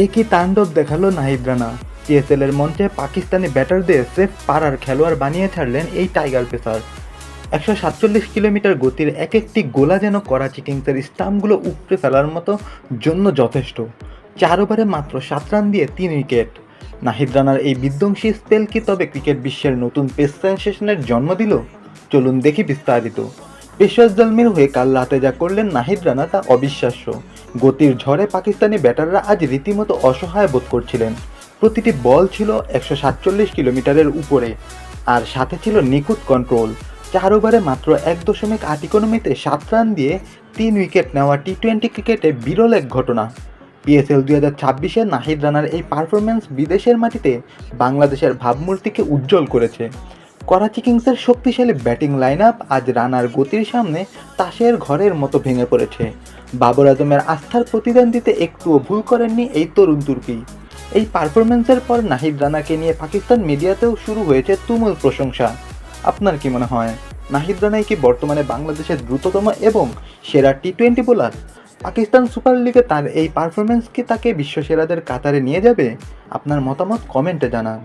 একই তাণ্ডব দেখালো নাহিদ রানা। পিএসএলের মঞ্চে পাকিস্তানি ব্যাটারদের স্রেফ পাড়ার খেলোয়াড় বানিয়ে ছাড়লেন এই টাইগার পেসার। 147 কিলোমিটার গতির এক একটি গোলা যেন করাচি কিংসের স্টাম্পগুলো উপড়ে ফেলার মতো জন্য যথেষ্ট। 4 ওভারে মাত্র 7 রান দিয়ে 3 উইকেট। নাহিদ রানার এই বিধ্বংসী স্পেল কি তবে ক্রিকেট বিশ্বের নতুন পেস সেনসেশনের জন্ম দিল? চলুন দেখি বিস্তারিত। পেশওয়াজ জলমির হয়ে কাল রাতে যা করলেন নাহিদ রানা তা অবিশ্বাস্য। গতির ঝড়ে পাকিস্তানি ব্যাটাররা আজ রীতিমতো অসহায় বোধ করছিলেন। প্রতিটি বল ছিল 147 কিলোমিটারের উপরে, আর সাথে ছিল নিখুঁত কন্ট্রোল। 4 ওভারে মাত্র 1.8 ইকোনমিতে 7 রান দিয়ে 3 উইকেট নেওয়া টি-20 ক্রিকেটে বিরল এক ঘটনা। পিএসএল 2026-এ নাহিদ রানার এই পারফরম্যান্স বিদেশের মাটিতে বাংলাদেশের ভাবমূর্তিকে উজ্জ্বল করেছে। করাচি কিংসের শক্তিশালী ব্যাটিং লাইন আপ আজ রানার গতির সামনে তাসের ঘরের মতো ভেঙে পড়েছে। বাবর আজমের আস্থার প্রতিদান দিতে একটুও ভুল করেননি এই তরুণ তুর্কি। এই পারফরম্যান্সের পর নাহিদ রানাকে নিয়ে পাকিস্তান মিডিয়াতেও শুরু হয়েছে তুমুল প্রশংসা। আপনার কি মনে হয়, নাহিদ রানাই কি বর্তমানে বাংলাদেশের দ্রুততম এবং সেরা টি-20 বোলার? পাকিস্তান সুপার লিগে তার এই পারফরম্যান্স কি তাকে বিশ্বসেরাদের কাতারে নিয়ে যাবে? আপনার মতামত কমেন্টে জানান।